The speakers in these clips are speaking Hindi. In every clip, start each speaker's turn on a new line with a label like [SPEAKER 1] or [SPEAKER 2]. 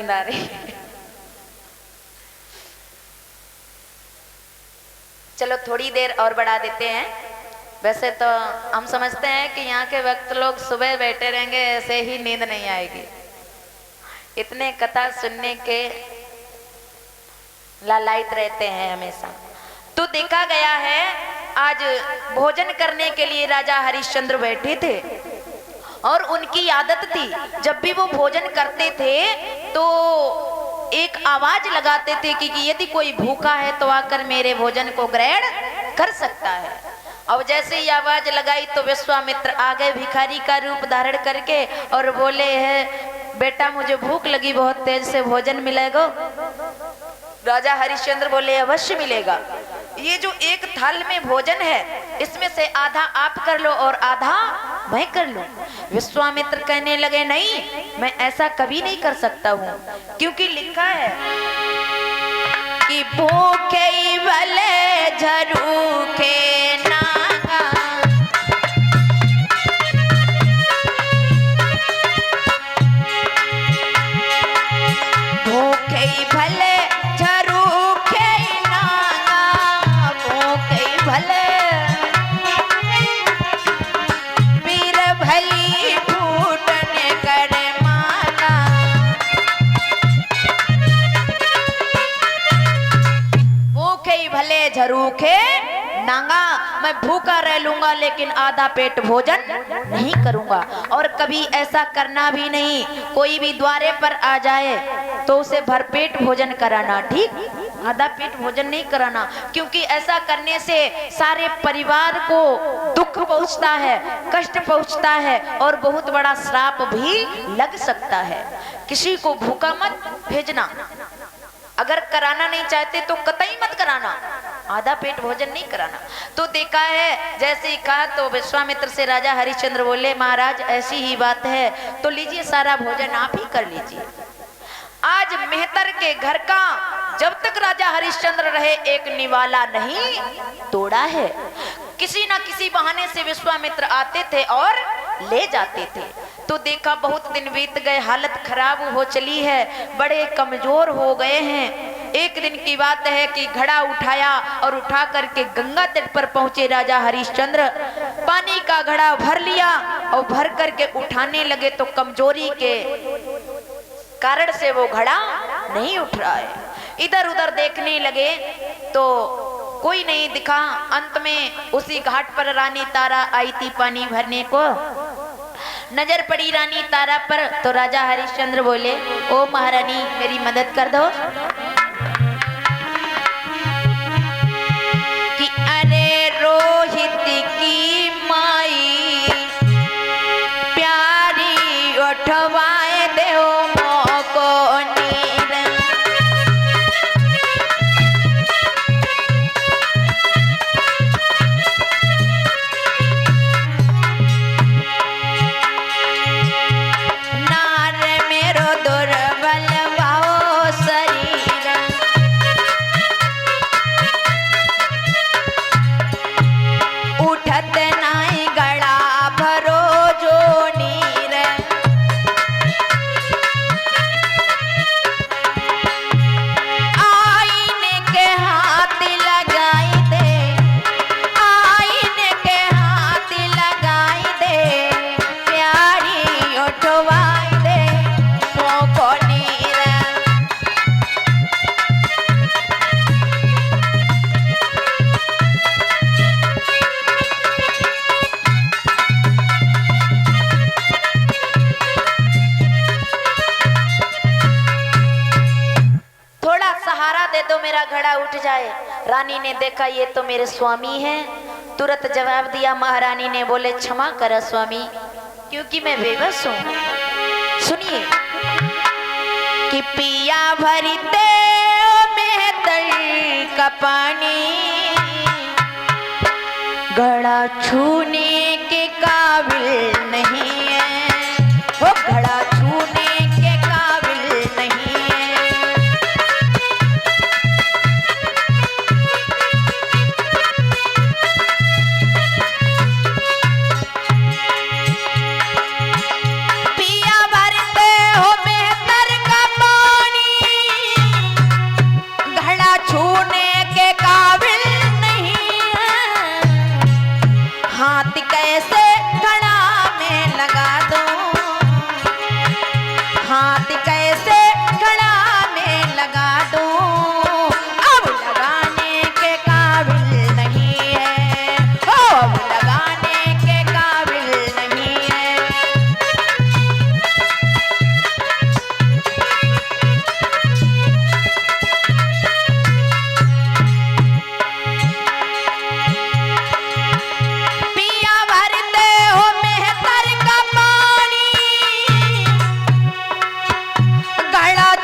[SPEAKER 1] नींद आ रही है। चलो थोड़ी देर और बढ़ा देते हैं। वैसे तो हम समझते हैं कि यहाँ के वक्त लोग सुबह बैठे रहेंगे, ऐसे ही नींद नहीं आएगी। इतने कथा सुनने के लालायित रहते हैं हमेशा। तो देखा गया है आज भोजन करने के लिए राजा हरिश्चंद्र बैठे थे और उनकी आदत थी जब भी वो भोजन करते थे तो एक आवाज लगाते थे कि यदि कोई भूखा है तो आकर मेरे भोजन को ग्रहण कर सकता है। अब जैसे ही आवाज लगाई तो विश्वामित्र आ गए भिखारी का रूप धारण करके और बोले है बेटा मुझे भूख लगी, बहुत तेज से भोजन मिलेगा? राजा हरिश्चंद्र बोले अवश्य मिलेगा। ये जो एक थाल में भोजन है इसमें से आधा आप कर लो और आधा मैं कर लूं। विश्वामित्र कहने लगे नहीं, मैं ऐसा कभी नहीं कर सकता हूँ, क्योंकि लिखा है कि भूखे भले झरूखे नागा, भूखे भले झरूखे नागा, भूखे भले पीर भली फूटने करे माला। भूखे भले झरूखे नांगा, मैं भूखा रह लूंगा लेकिन आधा पेट भोजन नहीं करूंगा। और कभी ऐसा करना भी नहीं, कोई भी द्वारे पर आ जाए तो उसे भरपेट भोजन कराना, ठीक, आधा पेट भोजन नहीं कराना, क्योंकि ऐसा करने से सारे परिवार को दुख पहुंचता है, कष्ट पहुंचता है और बहुत बड़ा श्राप भी लग सकता है। किसी को भूखा मत भेजना, अगर कराना नहीं चाहते तो कतई मत कराना, आधा पेट भोजन नहीं कराना। तो देखा है जैसे ही कहा तो विश्वामित्र से राजा हरिश्चंद्र बोले महाराज ऐसी ही बात है तो लीजिए सारा भोजन आप ही कर लीजिए। आज मेहतर के घर का जब तक राजा हरिश्चंद्र रहे एक निवाला नहीं तोड़ा है। किसी ना किसी बहाने से विश्वामित्र आते थे और ले जाते थे। तो देखा बहुत दिन बीत गए, हालत खराब हो चली है, बड़े कमजोर हो गए हैं। एक दिन की बात है कि घड़ा उठाया और उठा करके गंगा तट पर पहुंचे राजा हरिश्चंद्र। पानी का घड़ा भर लिया और भर करके उठाने लगे तो कमजोरी के कारण से वो घड़ा नहीं उठ रहा है। इधर उधर देखने लगे तो कोई नहीं दिखा। अंत में उसी घाट पर रानी तारा आई थी पानी भरने को। नजर पड़ी रानी तारा पर तो राजा हरिश्चंद्र बोले ओ महारानी मेरी मदद कर दो। कि अरे रोहित की माई प्यारी उठवाए दो मोको नीर। नार मेरो दुर्बल भाव शरीर, उठत नाई गड़ा भरो जो नीर। आईने के हाथ लगाई दे, आईने के हाथ लगाई दे, प्यारी उठवाई दे मोको नीर। थोड़ा सहारा दे दो मेरा घड़ा उठ जाए। रानी ने देखा ये तो मेरे स्वामी हैं, तुरंत जवाब दिया। महारानी ने बोले क्षमा करो स्वामी, क्योंकि मैं बेबस हूँ। सुनिए कि पिया भरते मेहतर का पानी, घड़ा छूने के काबिल नहीं है, वो घड़ा छूने के काबिल नहीं है। पिया भरते हो मेहतर का पानी,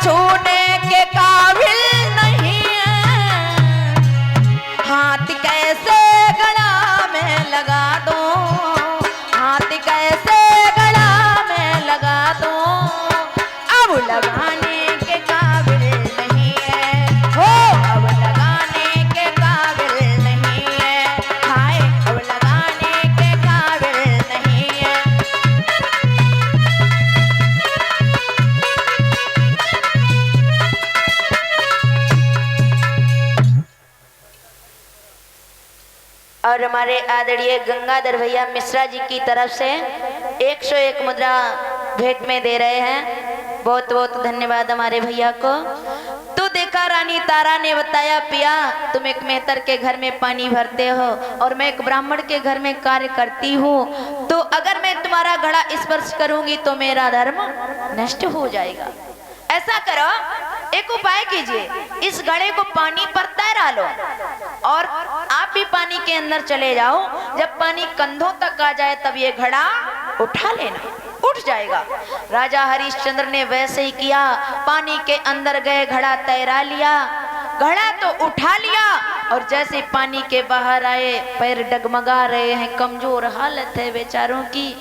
[SPEAKER 1] छूने के काबिल नहीं है, हाथ कैसे गला में लगा दूं, हाथ कैसे गला में लगा दूं, अब लगाने के काबिल नहीं है, हो अब लगाने के काबिल नहीं है, हाय अब लगाने के काबिल नहीं है। और हमारे आदरणीय गंगाधर भैया मिश्रा जी की तरफ से 101 मुद्रा भेंट में दे रहे हैं। बहुत बहुत धन्यवाद हमारे भैया को। तो देखा रानी तारा ने बताया, पिया तुम एक मेहतर के घर में पानी भरते हो और मैं एक ब्राह्मण के घर में कार्य करती हूँ, तो अगर मैं तुम्हारा घड़ा स्पर्श करूंगी तो मेरा धर्म नष्ट हो जाएगा। ऐसा करो, एक उपाय कीजिए, इस घड़े को पानी पर तैरा लो और आप भी पानी के अंदर चले जाओ। जब पानी कंधों तक आ जाए तब ये घड़ा उठा लेना, उठ जाएगा। राजा हरिश्चंद्र ने वैसे ही किया, पानी के अंदर गए, घड़ा तैरा लिया, घड़ा तो उठा लिया और जैसे पानी के बाहर आए पैर डगमगा रहे हैं, कमजोर हालत है बेचारों की।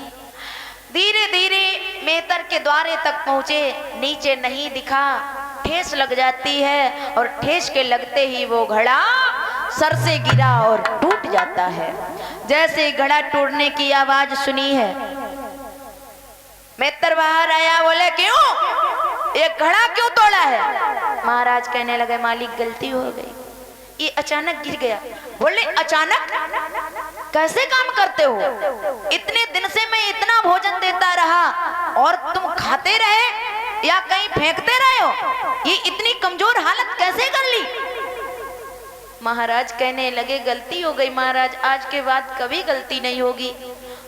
[SPEAKER 1] धीरे धीरे मेहतर के द्वारे तक पहुंचे, नीचे नहीं दिखा, ठेस लग जाती है और ठेस के लगते ही वो घड़ा सर से गिरा और टूट जाता है। जैसे घड़ा टूटने की आवाज सुनी है, मेहतर बाहर आया, बोले क्यों ये घड़ा क्यों तोड़ा है? महाराज कहने लगे, मालिक गलती हो गई, ये अचानक गिर गया। बोले अचानक कैसे काम करते हो? इतने दिन से मैं इतना भोजन देता रहा और तुम खाते रहे या कहीं फेंकते रहे हो? ये इतनी कमजोर हालत कैसे कर ली? महाराज कहने लगे, गलती हो गई महाराज, आज के बाद कभी गलती नहीं होगी।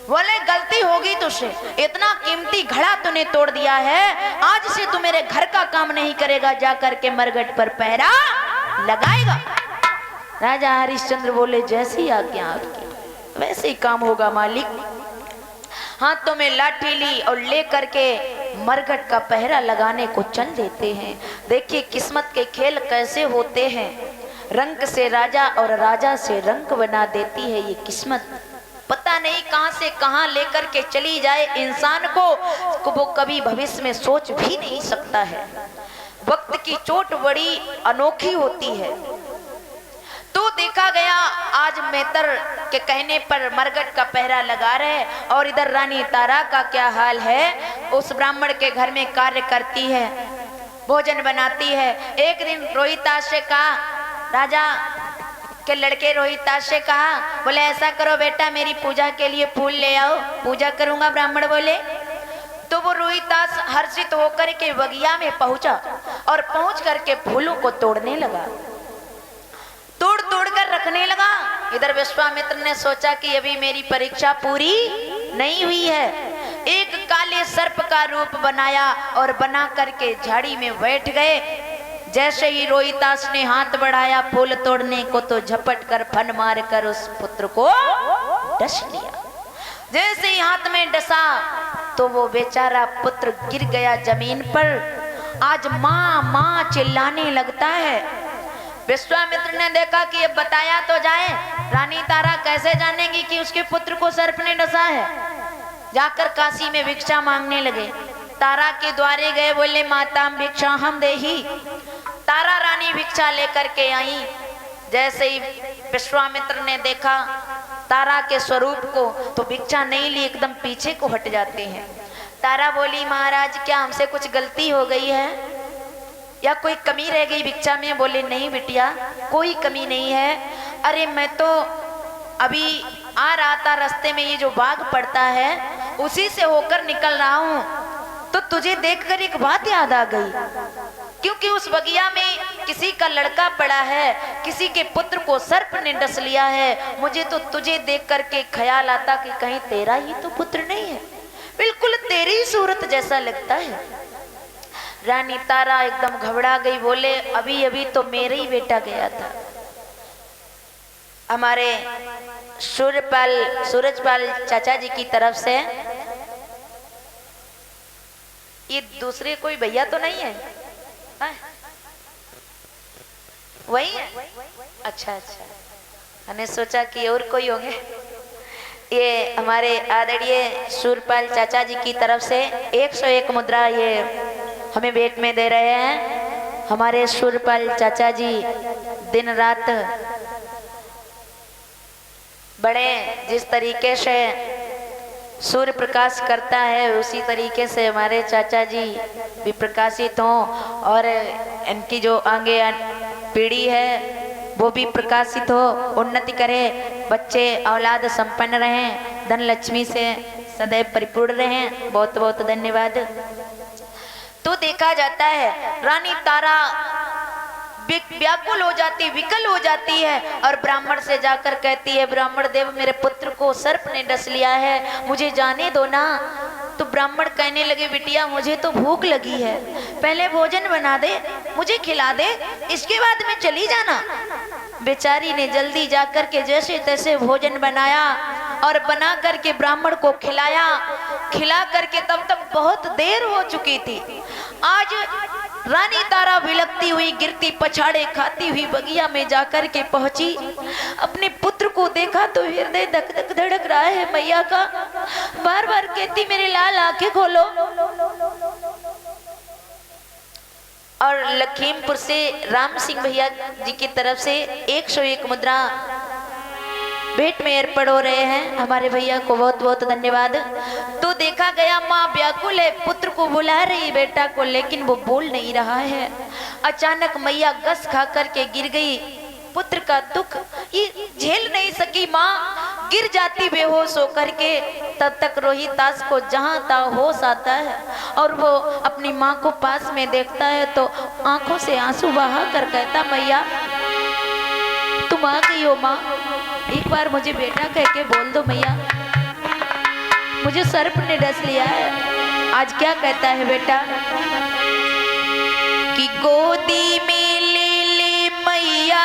[SPEAKER 1] बोले गलती होगी तुझसे, इतना कीमती घड़ा तूने तोड़ दिया है, आज से तू मेरे घर का काम नहीं करेगा, जाकर के मरघट पर पहरा लगाएगा। राजा हरिश्चंद्र बोले, जैसी आज्ञा आपकी वैसे ही काम होगा मालिक। हाथों में लाठी ली और लेकर के मरघट का पहरा लगाने को चल देते हैं। देखिए किस्मत के खेल कैसे होते हैं, रंक से राजा और राजा से रंक बना देती है ये किस्मत। पता नहीं कहां से कहां लेकर के चली जाए इंसान को वो कभी भविष्य में सोच भी नहीं सकता है। वक्त की चोट बड़ी अनोखी होती है। तो देखा गया, आज मेहतर के कहने पर मरघट का पहरा लगा रहे और इधर रानी तारा का क्या हाल है, उस ब्राह्मण के घर में कार्य करती है, भोजन बनाती है। एक दिन रोहितास से कहा, राजा के लड़के रोहितास से कहा, बोले ऐसा करो बेटा, मेरी पूजा के लिए फूल ले आओ, पूजा करूंगा। ब्राह्मण बोले। तो वो रोहितास हर्षित होकर के बगिया में पहुंचा और पहुंच करके फूलों को तोड़ने लगा, तोड़ तोड़ कर रखने लगा। इधर विश्वामित्र ने सोचा कि अभी मेरी परीक्षा पूरी नहीं हुई है। एक काले सर्प का रूप बनाया और बना करके झाड़ी में बैठ गए। जैसे ही रोहितास ने हाथ बढ़ाया फूल तोड़ने को, तो झपट कर फन मार कर उस पुत्र को डस लिया। जैसे ही हाथ में डसा तो वो बेचारा पुत्र गिर गया जमीन पर। आज माँ माँ चिल्लाने लगता है। विश्वामित्र ने देखा कि ये बताया तो जाए, रानी तारा कैसे जानेगी कि उसके पुत्र को सर्प ने डसा है। जाकर काशी में भिक्षा मांगने लगे। तारा के द्वारे गए, बोले माता भिक्षा हम देही। तारा रानी भिक्षा लेकर के आई। जैसे ही विश्वामित्र ने देखा तारा के स्वरूप को, तो भिक्षा नहीं ली, एकदम पीछे को हट जाते हैं। तारा बोली, महाराज क्या हमसे कुछ गलती हो गई है या कोई कमी रह गई भिक्षा में? बोले नहीं बिटिया, कोई कमी नहीं है। अरे मैं तो अभी आ रहा था, रास्ते में ये जो बाग पड़ता है उसी से होकर निकल रहा हूँ, तो तुझे देखकर एक बात याद आ गई, क्योंकि उस बगिया में किसी का लड़का पड़ा है, किसी के पुत्र को सर्प ने डस लिया है। मुझे तो तुझे देख करके ख्याल आता कि कहीं तेरा ही तो पुत्र नहीं है, बिल्कुल तेरी ही सूरत जैसा लगता है। रानी तारा एकदम घबरा गई, बोले अभी अभी तो मेरा ही बेटा गया था। हमारे सूरजपाल चाचा जी की तरफ से, ये दूसरे कोई भैया तो नहीं है, हाँ? वही है? अच्छा अच्छा, मैंने सोचा कि और कोई होंगे। ये हमारे आदरणीय सूरपाल चाचा जी की तरफ से 101 मुद्रा ये हमें भेंट में दे रहे हैं। हमारे सूरपाल चाचा जी दिन रात बड़े जिस तरीके से सूर्य प्रकाश करता है उसी तरीके से हमारे चाचा जी भी प्रकाशित हों और इनकी जो आगे पीढ़ी है वो भी प्रकाशित हो, उन्नति करे, बच्चे औलाद संपन्न रहें, धन लक्ष्मी से सदैव परिपूर्ण रहें। बहुत बहुत धन्यवाद। तो देखा जाता है रानी तारा व्याकुल हो जाती, विकल हो जाती है और ब्राह्मण से जाकर कहती है, ब्राह्मण देव मेरे पुत्र को सर्प ने डस लिया है, मुझे जाने दो ना। तो ब्राह्मण कहने लगे, बिटिया मुझे तो भूख लगी है, पहले भोजन बना दे, मुझे खिला दे, इसके बाद में चली जाना। बेचारी ने जल्दी जाकर के जैसे तैसे भोजन बनाया और बना करके ब्राह्मण को खिलाया। खिला करके तब तक बहुत देर हो चुकी थी। आज रानी तारा विलकती हुई, गिरती पछाड़े खाती हुई बगिया में जाकर के पहुंची। अपने पुत्र को देखा तो हृदय धक धक धड़क रहा है मैया का। बार बार कहती मेरे लाल आंखें खोलो। और लखीमपुर से राम सिंह भैया जी की तरफ से 101 मुद्रा भेंट में अर्पण हो रहे हैं। हमारे भैया को बहुत बहुत धन्यवाद। तो देखा गया माँ व्याकुल है, पुत्र को बुला रही बेटा को, लेकिन वो बोल नहीं रहा है। अचानक मैया गस खा करके गिर गई। पुत्र का दुख ये झेल नहीं सकी, माँ गिर जाती बेहोश होकर के। तब तक रोहितास को जहां तहाँ होश आता है और वो अपनी माँ को पास में देखता है तो आंखों से आंसू बहा कर कहता, मैया तुम आ गई हो माँ, एक बार मुझे बेटा कह के बोल दो मैया, मुझे सर्प ने डस लिया है। आज क्या कहता है बेटा कि गोदी में ले ले मैया,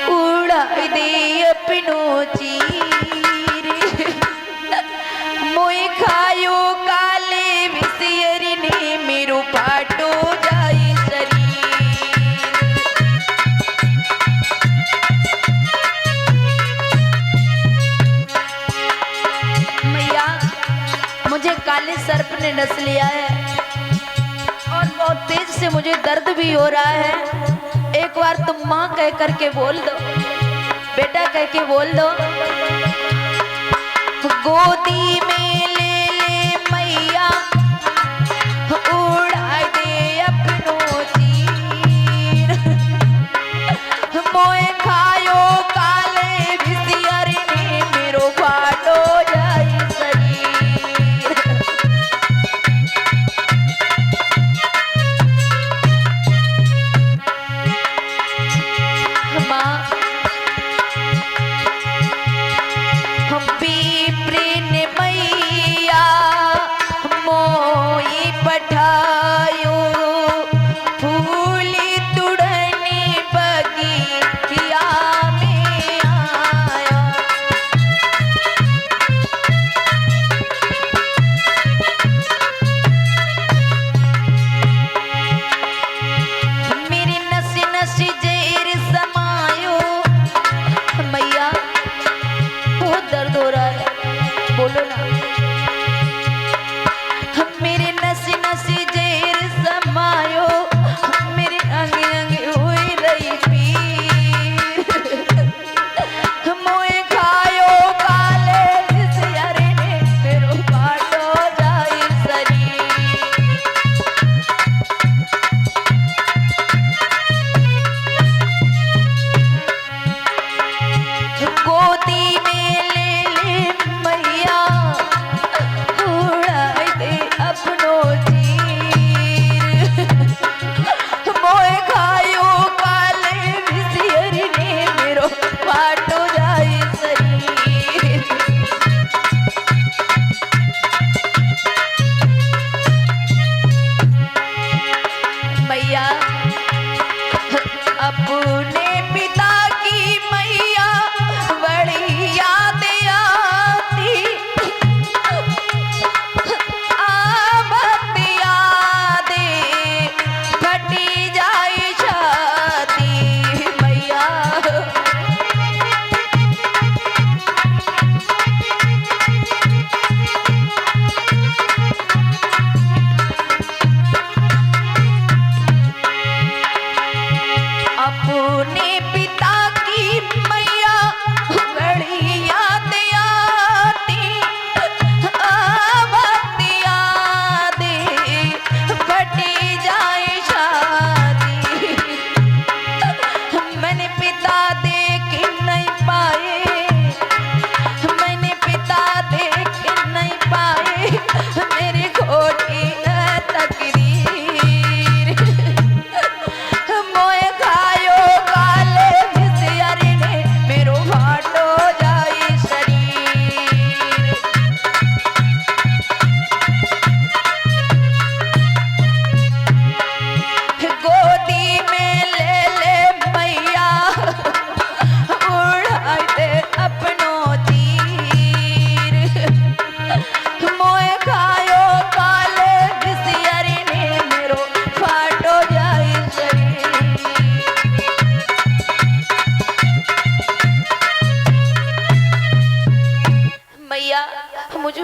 [SPEAKER 1] उड़ा दे अपनो चीर, मोए खायो काले विषयरी ने मेरो पाटो जाए शरीर। मैया मुझे काले सर्प ने डस लिया है और बहुत तेज से मुझे दर्द भी हो रहा है। एक बार तुम माँ कह करके बोल दो, बेटा कह के बोल दो। गोदी में ले ले मैया, उड़ा दे अपनो चीर, मोए खायो काले विषयर ने मेरो फाटो जाए शरीर। माँ हम भी प्रेम मैया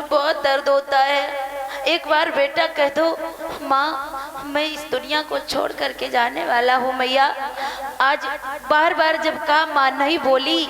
[SPEAKER 1] बहुत दर्द होता है। एक बार बेटा कह दो माँ मैं इस दुनिया को छोड़ करके जाने वाला हूँ मैया। आज बार बार जब कहा माँ नहीं बोली